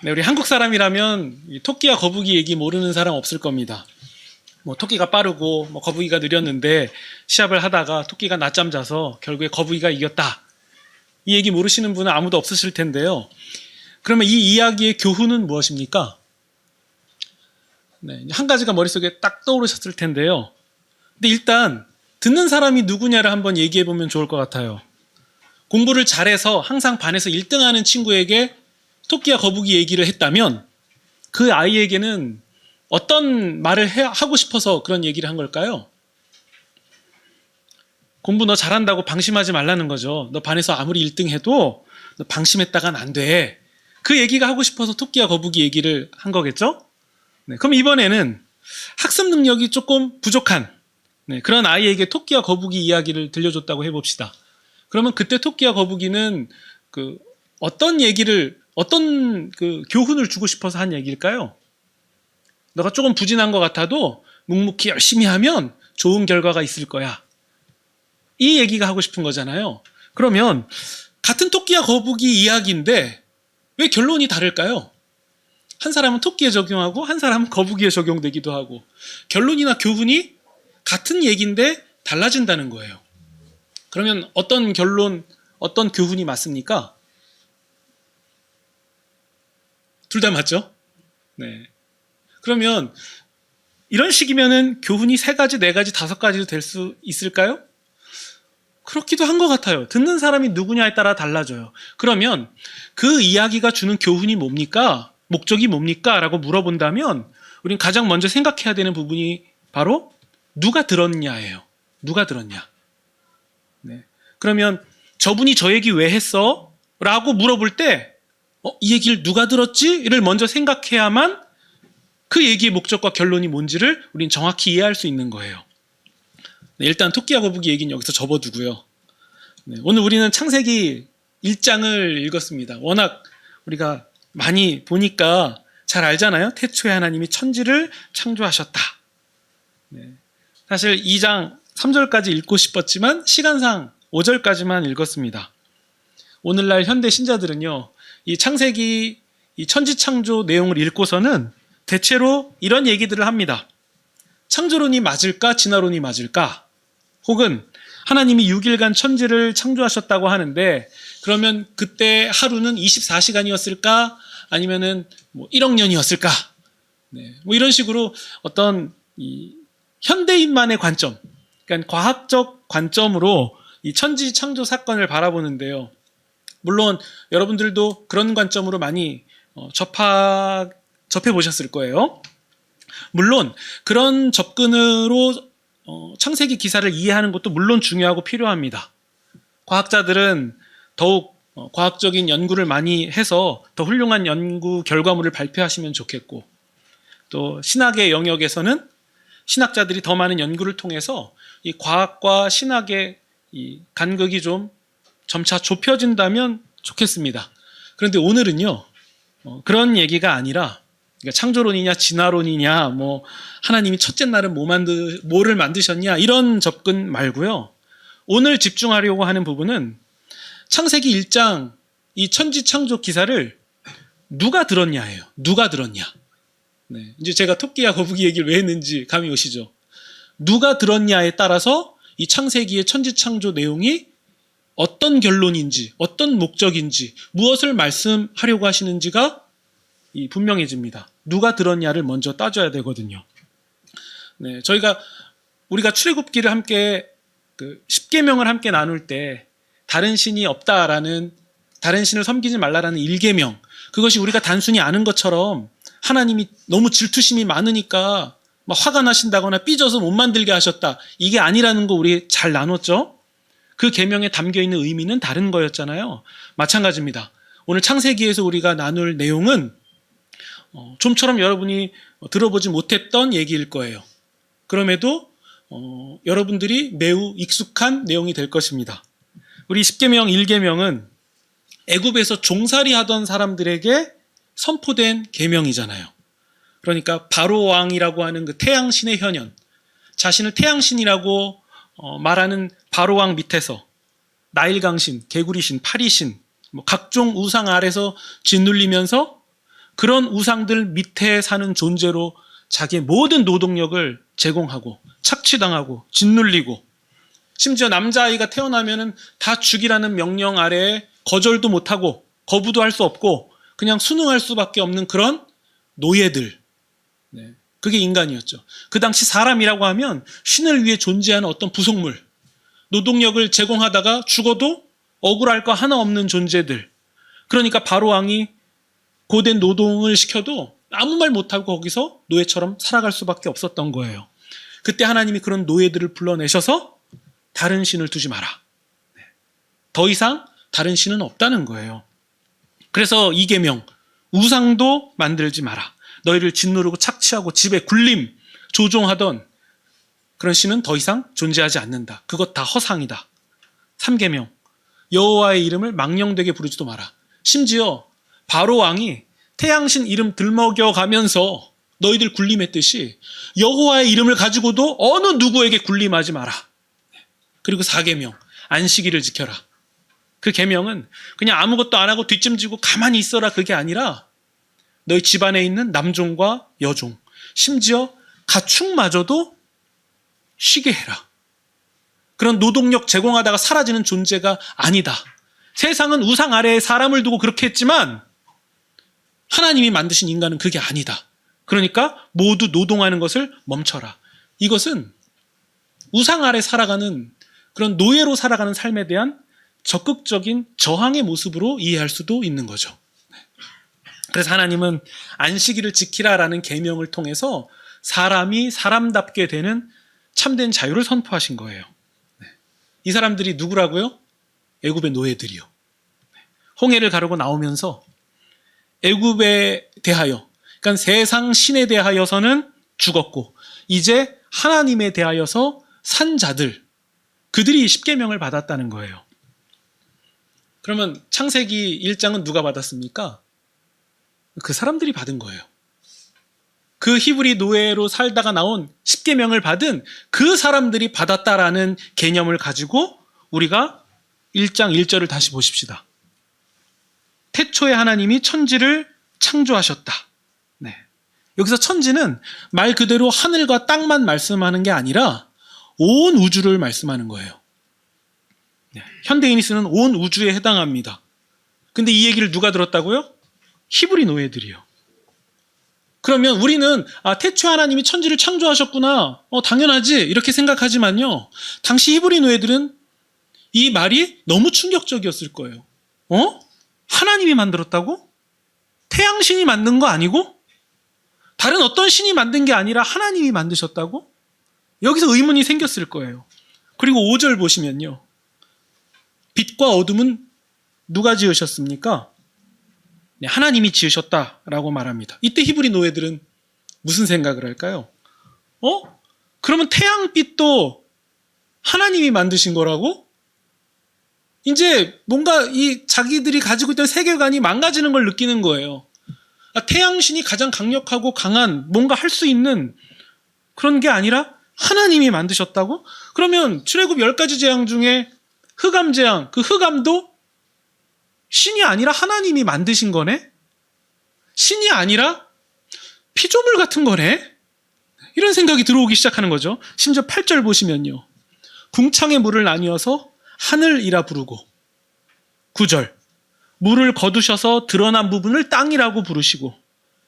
네, 우리 한국 사람이라면 이 토끼와 거북이 얘기 모르는 사람 없을 겁니다. 뭐 토끼가 빠르고 뭐 거북이가 느렸는데 시합을 하다가 토끼가 낮잠 자서 결국에 거북이가 이겼다. 이 얘기 모르시는 분은 아무도 없으실 텐데요. 그러면 이 이야기의 교훈은 무엇입니까? 네, 한 가지가 머릿속에 딱 떠오르셨을 텐데요. 근데 일단 듣는 사람이 누구냐를 한번 얘기해 보면 좋을 것 같아요. 공부를 잘해서 항상 반에서 1등하는 친구에게 토끼와 거북이 얘기를 했다면 그 아이에게는 어떤 말을 하고 싶어서 그런 얘기를 한 걸까요? 공부 너 잘한다고 방심하지 말라는 거죠. 너 반에서 아무리 1등 해도 너 방심했다간 안 돼. 그 얘기가 하고 싶어서 토끼와 거북이 얘기를 한 거겠죠? 네, 그럼 이번에는 학습 능력이 조금 부족한 그런 아이에게 토끼와 거북이 이야기를 들려줬다고 해봅시다. 그러면 그때 토끼와 거북이는 어떤 교훈을 주고 싶어서 한 얘기일까요? 너가 조금 부진한 것 같아도 묵묵히 열심히 하면 좋은 결과가 있을 거야. 이 얘기가 하고 싶은 거잖아요. 그러면 같은 토끼와 거북이 이야기인데 왜 결론이 다를까요? 한 사람은 토끼에 적용하고 한 사람은 거북이에 적용되기도 하고 결론이나 교훈이 같은 얘기인데 달라진다는 거예요. 그러면 어떤 결론, 어떤 교훈이 맞습니까? 둘 다 맞죠? 네. 그러면 이런 식이면은 교훈이 3가지, 4가지, 5가지도 될 수 있을까요? 그렇기도 한 것 같아요. 듣는 사람이 누구냐에 따라 달라져요. 그러면 그 이야기가 주는 교훈이 뭡니까? 목적이 뭡니까? 라고 물어본다면 우린 가장 먼저 생각해야 되는 부분이 바로 누가 들었냐예요. 누가 들었냐. 네. 그러면 저분이 저 얘기 왜 했어? 라고 물어볼 때 이 얘기를 누가 들었지? 를 먼저 생각해야만 그 얘기의 목적과 결론이 뭔지를 우린 정확히 이해할 수 있는 거예요. 네, 일단 토끼와 거북이 얘기는 여기서 접어두고요. 네, 오늘 우리는 창세기 1장을 읽었습니다. 워낙 우리가 많이 보니까 잘 알잖아요. 태초에 하나님이 천지를 창조하셨다. 네, 사실 2장 3절까지 읽고 싶었지만 시간상 5절까지만 읽었습니다. 오늘날 현대 신자들은요, 이 창세기, 이 천지 창조 내용을 읽고서는 대체로 이런 얘기들을 합니다. 창조론이 맞을까? 진화론이 맞을까? 혹은 하나님이 6일간 천지를 창조하셨다고 하는데 그러면 그때 하루는 24시간이었을까? 아니면은 1억 년이었을까? 네, 이런 식으로 어떤 이 현대인만의 관점, 그러니까 과학적 관점으로 이 천지 창조 사건을 바라보는데요. 물론 여러분들도 그런 관점으로 많이 접해 보셨을 거예요. 물론 그런 접근으로 창세기 기사를 이해하는 것도 물론 중요하고 필요합니다. 과학자들은 더욱 과학적인 연구를 많이 해서 더 훌륭한 연구 결과물을 발표하시면 좋겠고, 또 신학의 영역에서는 신학자들이 더 많은 연구를 통해서 이 과학과 신학의 이 간극이 좀 점차 좁혀진다면 좋겠습니다. 그런데 오늘은요, 그런 얘기가 아니라 그러니까 창조론이냐 진화론이냐 하나님이 첫째 날은 뭐를 만드셨냐 이런 접근 말고요. 오늘 집중하려고 하는 부분은 창세기 1장 이 천지 창조 기사를 누가 들었냐예요. 누가 들었냐. 네, 이제 제가 토끼와 거북이 얘기를 왜 했는지 감이 오시죠? 누가 들었냐에 따라서 이 창세기의 천지 창조 내용이 어떤 결론인지, 어떤 목적인지, 무엇을 말씀하려고 하시는지가 분명해집니다. 누가 들었냐를 먼저 따져야 되거든요. 네, 우리가 출애굽기를 함께 10계명을 함께 나눌 때 다른 신이 없다라는, 다른 신을 섬기지 말라라는 1계명, 그것이 우리가 단순히 아는 것처럼 하나님이 너무 질투심이 많으니까 막 화가 나신다거나 삐져서 못 만들게 하셨다, 이게 아니라는 거 우리 잘 나눴죠? 그 계명에 담겨있는 의미는 다른 거였잖아요. 마찬가지입니다. 오늘 창세기에서 우리가 나눌 내용은 좀처럼 여러분이 들어보지 못했던 얘기일 거예요. 그럼에도 여러분들이 매우 익숙한 내용이 될 것입니다. 우리 10계명 1계명은 애굽에서 종살이 하던 사람들에게 선포된 계명이잖아요. 그러니까 바로 왕이라고 하는 그 태양신의 현현, 자신을 태양신이라고 말하는 바로 왕 밑에서 나일강신, 개구리신, 파리신, 각종 우상 아래서 짓눌리면서 그런 우상들 밑에 사는 존재로 자기의 모든 노동력을 제공하고 착취당하고 짓눌리고, 심지어 남자아이가 태어나면은 다 죽이라는 명령 아래에 거절도 못하고 거부도 할 수 없고 그냥 순응할 수밖에 없는 그런 노예들. 네. 그게 인간이었죠. 그 당시 사람이라고 하면 신을 위해 존재하는 어떤 부속물, 노동력을 제공하다가 죽어도 억울할 거 하나 없는 존재들. 그러니까 바로 왕이 고된 노동을 시켜도 아무 말 못하고 거기서 노예처럼 살아갈 수밖에 없었던 거예요. 그때 하나님이 그런 노예들을 불러내셔서 다른 신을 두지 마라. 더 이상 다른 신은 없다는 거예요. 그래서 이 계명, 우상도 만들지 마라. 너희를 짓누르고 착취하고 집에 굴림, 조종하던 그런 신은 더 이상 존재하지 않는다. 그것 다 허상이다. 3계명, 여호와의 이름을 망령되게 부르지도 마라. 심지어 바로 왕이 태양신 이름 들먹여가면서 너희들 굴림했듯이 여호와의 이름을 가지고도 어느 누구에게 굴림하지 마라. 그리고 4계명, 안식일을 지켜라. 그 계명은 그냥 아무것도 안 하고 뒷짐지고 가만히 있어라, 그게 아니라 너희 집안에 있는 남종과 여종, 심지어 가축마저도 쉬게 해라. 그런 노동력 제공하다가 사라지는 존재가 아니다. 세상은 우상 아래에 사람을 두고 그렇게 했지만 하나님이 만드신 인간은 그게 아니다. 그러니까 모두 노동하는 것을 멈춰라. 이것은 우상 아래 살아가는 그런 노예로 살아가는 삶에 대한 적극적인 저항의 모습으로 이해할 수도 있는 거죠. 그래서 하나님은 안식일을 지키라라는 계명을 통해서 사람이 사람답게 되는 참된 자유를 선포하신 거예요. 이 사람들이 누구라고요? 애굽의 노예들이요. 홍해를 가르고 나오면서 애굽에 대하여, 그러니까 세상 신에 대하여서는 죽었고 이제 하나님에 대하여서 산 자들, 그들이 십계명을 받았다는 거예요. 그러면 창세기 1장은 누가 받았습니까? 그 사람들이 받은 거예요. 그 히브리 노예로 살다가 나온 십계명을 받은 그 사람들이 받았다라는 개념을 가지고 우리가 1장 1절을 다시 보십시다. 태초에 하나님이 천지를 창조하셨다. 네. 여기서 천지는 말 그대로 하늘과 땅만 말씀하는 게 아니라 온 우주를 말씀하는 거예요. 네. 현대인이 쓰는 온 우주에 해당합니다. 근데 이 얘기를 누가 들었다고요? 히브리 노예들이요. 그러면 우리는 태초에 하나님이 천지를 창조하셨구나, 당연하지 이렇게 생각하지만요, 당시 히브리 노예들은 이 말이 너무 충격적이었을 거예요. 하나님이 만들었다고? 태양신이 만든 거 아니고? 다른 어떤 신이 만든 게 아니라 하나님이 만드셨다고? 여기서 의문이 생겼을 거예요. 그리고 5절 보시면요, 빛과 어둠은 누가 지으셨습니까? 네, 하나님이 지으셨다라고 말합니다. 이때 히브리 노예들은 무슨 생각을 할까요? 그러면 태양빛도 하나님이 만드신 거라고? 이제 뭔가 이 자기들이 가지고 있던 세계관이 망가지는 걸 느끼는 거예요. 태양신이 가장 강력하고 강한 뭔가 할 수 있는 그런 게 아니라 하나님이 만드셨다고? 그러면 출애굽 10가지 재앙 중에 흑암 재앙, 그 흑암도 신이 아니라 하나님이 만드신 거네? 신이 아니라 피조물 같은 거네? 이런 생각이 들어오기 시작하는 거죠. 심지어 8절 보시면요, 궁창의 물을 나뉘어서 하늘이라 부르고, 9절 물을 거두셔서 드러난 부분을 땅이라고 부르시고,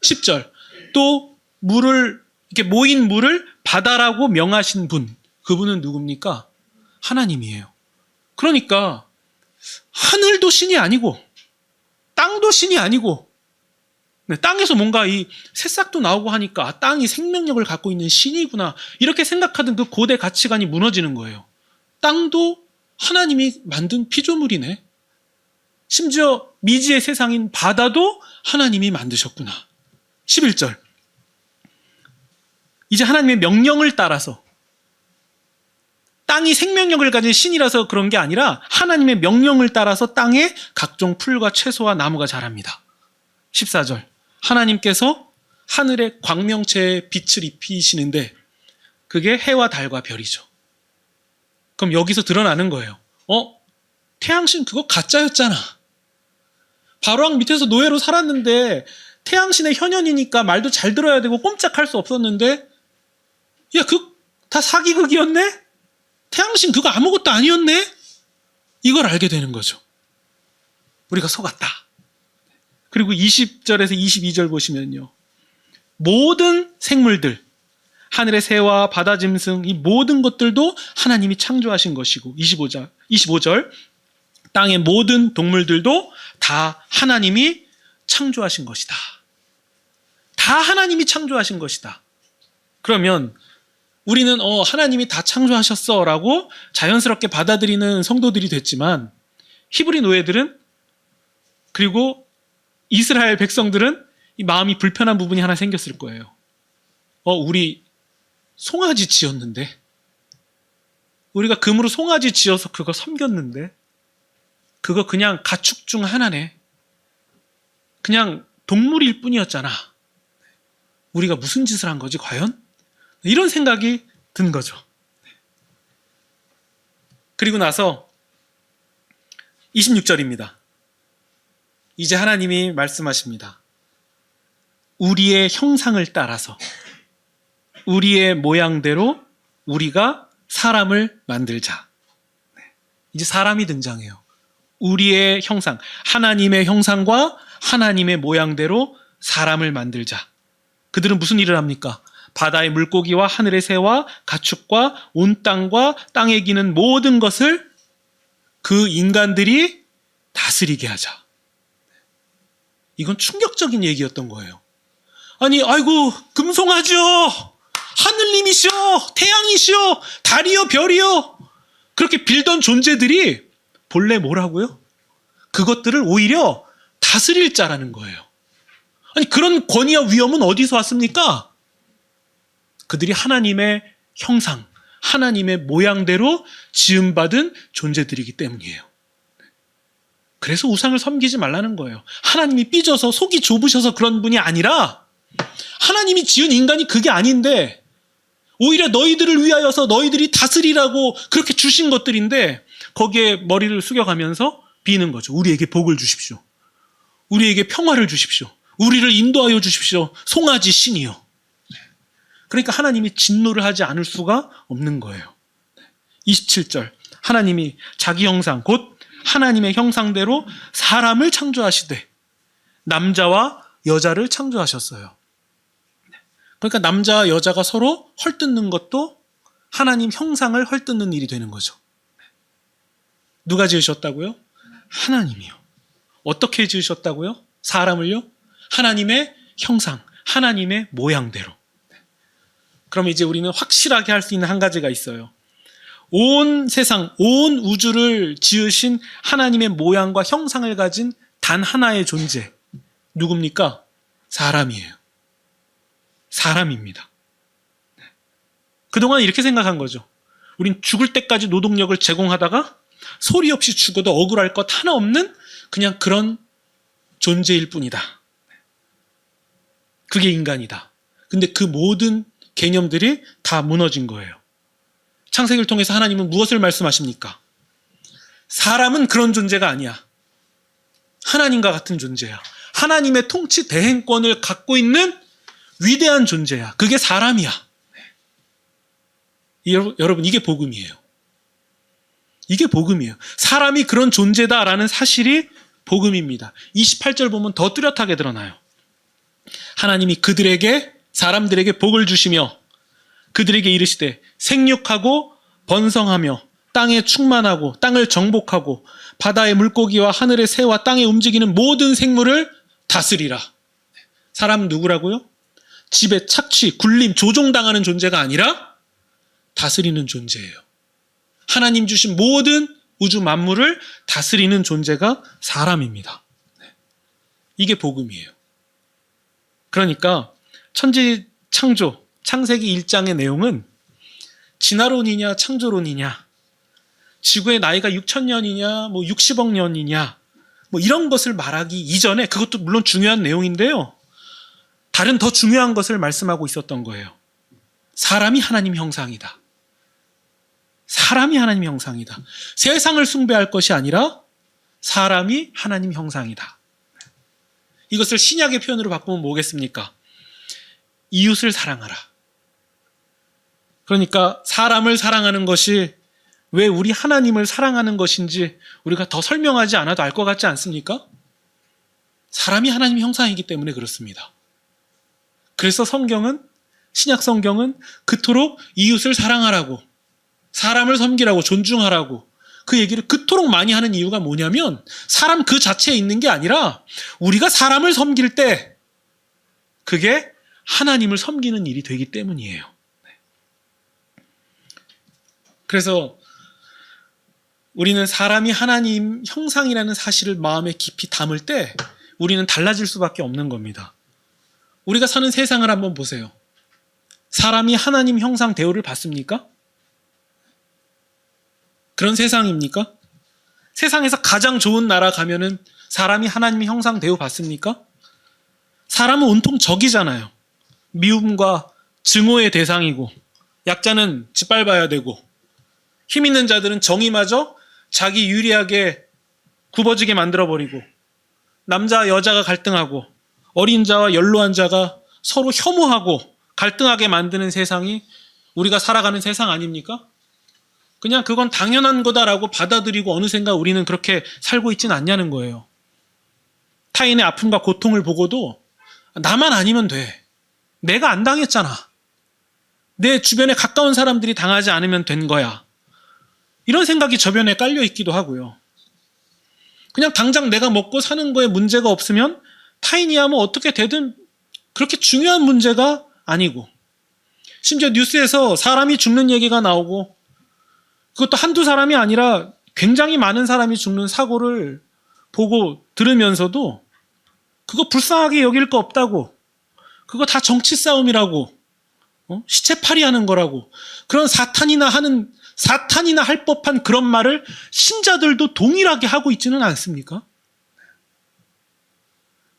10절 또 물을 이렇게 모인 물을 바다라고 명하신 분, 그분은 누굽니까? 하나님이에요. 그러니까 하늘도 신이 아니고 땅도 신이 아니고, 땅에서 뭔가 이 새싹도 나오고 하니까 땅이 생명력을 갖고 있는 신이구나 이렇게 생각하던 그 고대 가치관이 무너지는 거예요. 땅도 하나님이 만든 피조물이네. 심지어 미지의 세상인 바다도 하나님이 만드셨구나. 11절 이제 하나님의 명령을 따라서, 땅이 생명력을 가진 신이라서 그런 게 아니라 하나님의 명령을 따라서 땅에 각종 풀과 채소와 나무가 자랍니다. 14절 하나님께서 하늘의 광명체에 빛을 입히시는데 그게 해와 달과 별이죠. 그럼 여기서 드러나는 거예요. 태양신 그거 가짜였잖아. 바로왕 밑에서 노예로 살았는데 태양신의 현현이니까 말도 잘 들어야 되고 꼼짝할 수 없었는데, 야, 다 사기극이었네? 태양신 그거 아무것도 아니었네? 이걸 알게 되는 거죠. 우리가 속았다. 그리고 20절에서 22절 보시면요. 모든 생물들, 하늘의 새와 바다 짐승, 이 모든 것들도 하나님이 창조하신 것이고, 25절, 땅의 모든 동물들도 다 하나님이 창조하신 것이다. 다 하나님이 창조하신 것이다. 그러면 우리는 하나님이 다 창조하셨어 라고 자연스럽게 받아들이는 성도들이 됐지만, 히브리 노예들은, 그리고 이스라엘 백성들은 이 마음이 불편한 부분이 하나 생겼을 거예요. 우리 송아지 지었는데, 우리가 금으로 송아지 지어서 그거 섬겼는데, 그거 그냥 가축 중 하나네. 그냥 동물일 뿐이었잖아. 우리가 무슨 짓을 한 거지 과연? 이런 생각이 든 거죠. 그리고 나서 26절입니다. 이제 하나님이 말씀하십니다. 우리의 형상을 따라서, 우리의 모양대로 우리가 사람을 만들자. 이제 사람이 등장해요. 우리의 형상, 하나님의 형상과 하나님의 모양대로 사람을 만들자. 그들은 무슨 일을 합니까? 바다의 물고기와 하늘의 새와 가축과 온 땅과 땅에 기는 모든 것을 그 인간들이 다스리게 하자. 이건 충격적인 얘기였던 거예요. 아니, 아이고, 금송아지요, 하늘님이시여, 태양이시여, 달이여, 별이여, 그렇게 빌던 존재들이 본래 뭐라고요? 그것들을 오히려 다스릴 자라는 거예요. 아니, 그런 권위와 위엄은 어디서 왔습니까? 그들이 하나님의 형상, 하나님의 모양대로 지음받은 존재들이기 때문이에요. 그래서 우상을 섬기지 말라는 거예요. 하나님이 삐져서 속이 좁으셔서 그런 분이 아니라, 하나님이 지은 인간이 그게 아닌데 오히려 너희들을 위하여서 너희들이 다스리라고 그렇게 주신 것들인데, 거기에 머리를 숙여가면서 비는 거죠. 우리에게 복을 주십시오. 우리에게 평화를 주십시오. 우리를 인도하여 주십시오. 송아지 신이요. 그러니까 하나님이 진노를 하지 않을 수가 없는 거예요. 27절, 하나님이 자기 형상, 곧 하나님의 형상대로 사람을 창조하시되 남자와 여자를 창조하셨어요. 그러니까 남자와 여자가 서로 헐뜯는 것도 하나님 형상을 헐뜯는 일이 되는 거죠. 누가 지으셨다고요? 하나님이요. 어떻게 지으셨다고요? 사람을요? 하나님의 형상, 하나님의 모양대로. 그럼 이제 우리는 확실하게 할 수 있는 한 가지가 있어요. 온 세상, 온 우주를 지으신 하나님의 모양과 형상을 가진 단 하나의 존재. 누굽니까? 사람이에요. 사람입니다. 그동안 이렇게 생각한 거죠. 우린 죽을 때까지 노동력을 제공하다가 소리 없이 죽어도 억울할 것 하나 없는 그냥 그런 존재일 뿐이다. 그게 인간이다. 근데 그 모든 개념들이 다 무너진 거예요. 창세기를 통해서 하나님은 무엇을 말씀하십니까? 사람은 그런 존재가 아니야. 하나님과 같은 존재야. 하나님의 통치 대행권을 갖고 있는 위대한 존재야. 그게 사람이야. 여러분, 이게 복음이에요. 이게 복음이에요. 사람이 그런 존재다라는 사실이 복음입니다. 28절 보면 더 뚜렷하게 드러나요. 하나님이 그들에게, 사람들에게 복을 주시며 그들에게 이르시되 생육하고 번성하며 땅에 충만하고 땅을 정복하고 바다의 물고기와 하늘의 새와 땅에 움직이는 모든 생물을 다스리라. 사람은 누구라고요? 집에 착취, 굴림, 조종당하는 존재가 아니라 다스리는 존재예요. 하나님 주신 모든 우주 만물을 다스리는 존재가 사람입니다. 이게 복음이에요. 그러니까 천지 창조, 창세기 1장의 내용은 진화론이냐 창조론이냐, 지구의 나이가 6,000년이냐 뭐 60억 년이냐 뭐 이런 것을 말하기 이전에, 그것도 물론 중요한 내용인데요, 다른 더 중요한 것을 말씀하고 있었던 거예요. 사람이 하나님 형상이다. 사람이 하나님 형상이다. 세상을 숭배할 것이 아니라 사람이 하나님 형상이다. 이것을 신약의 표현으로 바꾸면 뭐겠습니까? 이웃을 사랑하라. 그러니까 사람을 사랑하는 것이 왜 우리 하나님을 사랑하는 것인지 우리가 더 설명하지 않아도 알 것 같지 않습니까? 사람이 하나님의 형상이기 때문에 그렇습니다. 그래서 신약 성경은 그토록 이웃을 사랑하라고, 사람을 섬기라고, 존중하라고 그 얘기를 그토록 많이 하는 이유가 뭐냐면 사람 그 자체에 있는 게 아니라 우리가 사람을 섬길 때 그게 하나님을 섬기는 일이 되기 때문이에요. 그래서 우리는 사람이 하나님 형상이라는 사실을 마음에 깊이 담을 때 우리는 달라질 수밖에 없는 겁니다. 우리가 사는 세상을 한번 보세요. 사람이 하나님 형상 대우를 받습니까? 그런 세상입니까? 세상에서 가장 좋은 나라 가면은 사람이 하나님의 형상 대우 받습니까? 사람은 온통 적이잖아요. 미움과 증오의 대상이고 약자는 짓밟아야 되고 힘 있는 자들은 정의마저 자기 유리하게 굽어지게 만들어버리고 남자와 여자가 갈등하고 어린 자와 연로한 자가 서로 혐오하고 갈등하게 만드는 세상이 우리가 살아가는 세상 아닙니까? 그냥 그건 당연한 거다라고 받아들이고 어느샌가 우리는 그렇게 살고 있지는 않냐는 거예요. 타인의 아픔과 고통을 보고도 나만 아니면 돼. 내가 안 당했잖아. 내 주변에 가까운 사람들이 당하지 않으면 된 거야. 이런 생각이 저변에 깔려 있기도 하고요. 그냥 당장 내가 먹고 사는 거에 문제가 없으면 타인이야 뭐 어떻게 되든 그렇게 중요한 문제가 아니고, 심지어 뉴스에서 사람이 죽는 얘기가 나오고 그것도 한두 사람이 아니라 굉장히 많은 사람이 죽는 사고를 보고 들으면서도 그거 불쌍하게 여길 거 없다고, 그거 다 정치 싸움이라고, 시체팔이 하는 거라고, 그런 사탄이나 할 법한 그런 말을 신자들도 동일하게 하고 있지는 않습니까?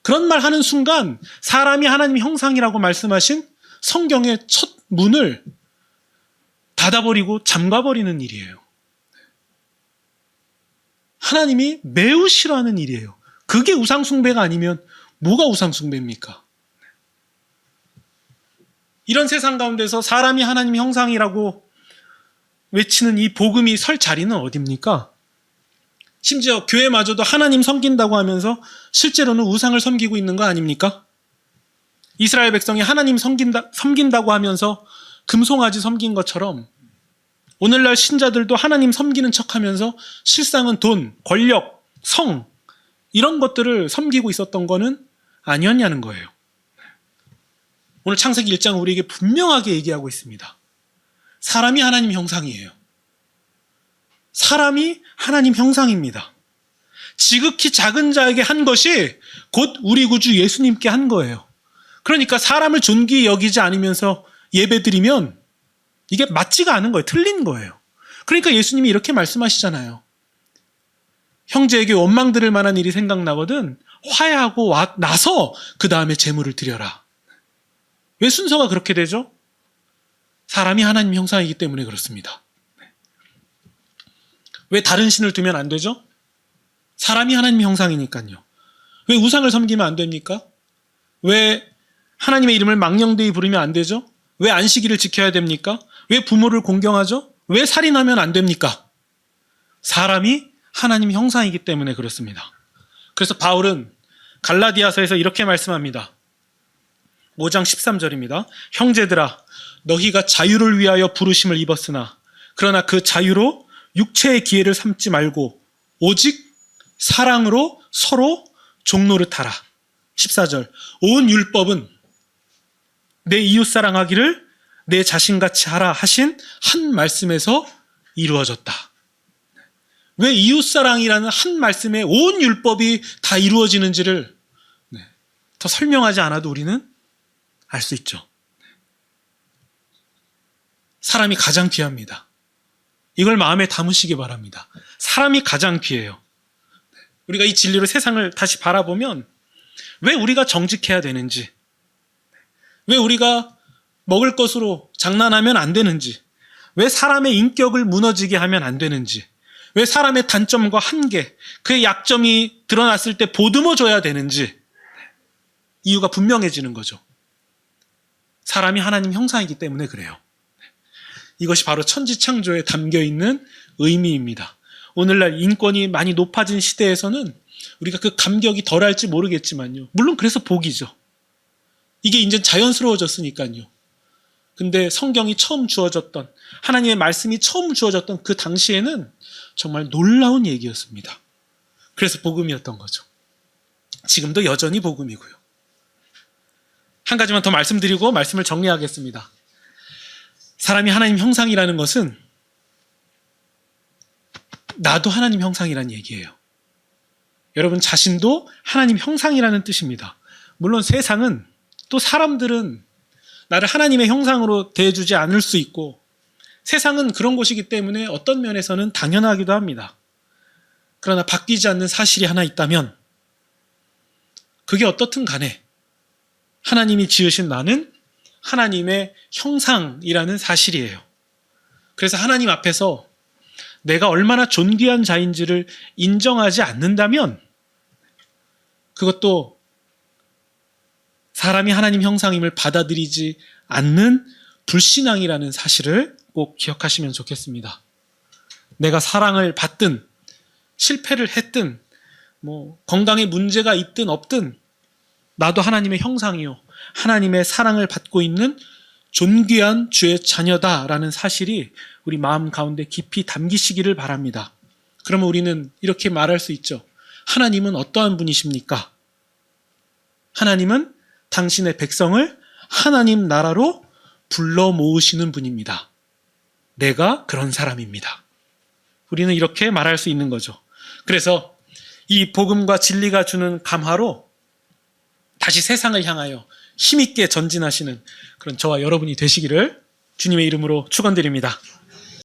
그런 말 하는 순간 사람이 하나님의 형상이라고 말씀하신 성경의 첫 문을 닫아버리고 잠가버리는 일이에요. 하나님이 매우 싫어하는 일이에요. 그게 우상숭배가 아니면 뭐가 우상숭배입니까? 이런 세상 가운데서 사람이 하나님의 형상이라고 외치는 이 복음이 설 자리는 어디입니까? 심지어 교회마저도 하나님 섬긴다고 하면서 실제로는 우상을 섬기고 있는 거 아닙니까? 이스라엘 백성이 하나님 섬긴다고 하면서 금송아지 섬긴 것처럼 오늘날 신자들도 하나님 섬기는 척하면서 실상은 돈, 권력, 성 이런 것들을 섬기고 있었던 거는 아니었냐는 거예요. 오늘 창세기 1장 우리에게 분명하게 얘기하고 있습니다. 사람이 하나님 형상이에요. 사람이 하나님 형상입니다. 지극히 작은 자에게 한 것이 곧 우리 구주 예수님께 한 거예요. 그러니까 사람을 존귀히 여기지 않으면서 예배드리면 이게 맞지가 않은 거예요. 틀린 거예요. 그러니까 예수님이 이렇게 말씀하시잖아요. 형제에게 원망 들을 만한 일이 생각나거든 화해하고 나서 그 다음에 제물을 드려라. 왜 순서가 그렇게 되죠? 사람이 하나님 형상이기 때문에 그렇습니다. 왜 다른 신을 두면 안 되죠? 사람이 하나님 형상이니까요. 왜 우상을 섬기면 안 됩니까? 왜 하나님의 이름을 망령되이 부르면 안 되죠? 왜 안식일을 지켜야 됩니까? 왜 부모를 공경하죠? 왜 살인하면 안 됩니까? 사람이 하나님 형상이기 때문에 그렇습니다. 그래서 바울은 갈라디아서에서 이렇게 말씀합니다. 5장 13절입니다. 형제들아, 너희가 자유를 위하여 부르심을 입었으나 그러나 그 자유로 육체의 기회를 삼지 말고 오직 사랑으로 서로 종노릇하라. 14절. 온 율법은 내 이웃 사랑하기를 내 자신같이 하라 하신 한 말씀에서 이루어졌다. 왜 이웃 사랑이라는 한 말씀에 온 율법이 다 이루어지는지를 더 설명하지 않아도 우리는 알 수 있죠. 사람이 가장 귀합니다. 이걸 마음에 담으시기 바랍니다. 사람이 가장 귀해요. 우리가 이 진리로 세상을 다시 바라보면 왜 우리가 정직해야 되는지, 왜 우리가 먹을 것으로 장난하면 안 되는지, 왜 사람의 인격을 무너지게 하면 안 되는지, 왜 사람의 단점과 한계, 그의 약점이 드러났을 때 보듬어 줘야 되는지, 이유가 분명해지는 거죠. 사람이 하나님 형상이기 때문에 그래요. 이것이 바로 천지창조에 담겨있는 의미입니다. 오늘날 인권이 많이 높아진 시대에서는 우리가 그 감격이 덜할지 모르겠지만요. 물론 그래서 복이죠. 이게 이제 자연스러워졌으니까요. 근데 성경이 처음 주어졌던, 하나님의 말씀이 처음 주어졌던 그 당시에는 정말 놀라운 얘기였습니다. 그래서 복음이었던 거죠. 지금도 여전히 복음이고요. 한 가지만 더 말씀드리고 말씀을 정리하겠습니다. 사람이 하나님 형상이라는 것은 나도 하나님 형상이라는 얘기예요. 여러분 자신도 하나님 형상이라는 뜻입니다. 물론 세상은, 또 사람들은 나를 하나님의 형상으로 대해주지 않을 수 있고, 세상은 그런 곳이기 때문에 어떤 면에서는 당연하기도 합니다. 그러나 바뀌지 않는 사실이 하나 있다면 그게 어떻든 간에 하나님이 지으신 나는 하나님의 형상이라는 사실이에요. 그래서 하나님 앞에서 내가 얼마나 존귀한 자인지를 인정하지 않는다면 그것도 사람이 하나님 형상임을 받아들이지 않는 불신앙이라는 사실을 꼭 기억하시면 좋겠습니다. 내가 사랑을 받든 실패를 했든 건강에 문제가 있든 없든 나도 하나님의 형상이요, 하나님의 사랑을 받고 있는 존귀한 주의 자녀다라는 사실이 우리 마음 가운데 깊이 담기시기를 바랍니다. 그러면 우리는 이렇게 말할 수 있죠. 하나님은 어떠한 분이십니까? 하나님은 당신의 백성을 하나님 나라로 불러 모으시는 분입니다. 내가 그런 사람입니다. 우리는 이렇게 말할 수 있는 거죠. 그래서 이 복음과 진리가 주는 감화로 다시 세상을 향하여 힘있게 전진하시는 그런 저와 여러분이 되시기를 주님의 이름으로 축원드립니다.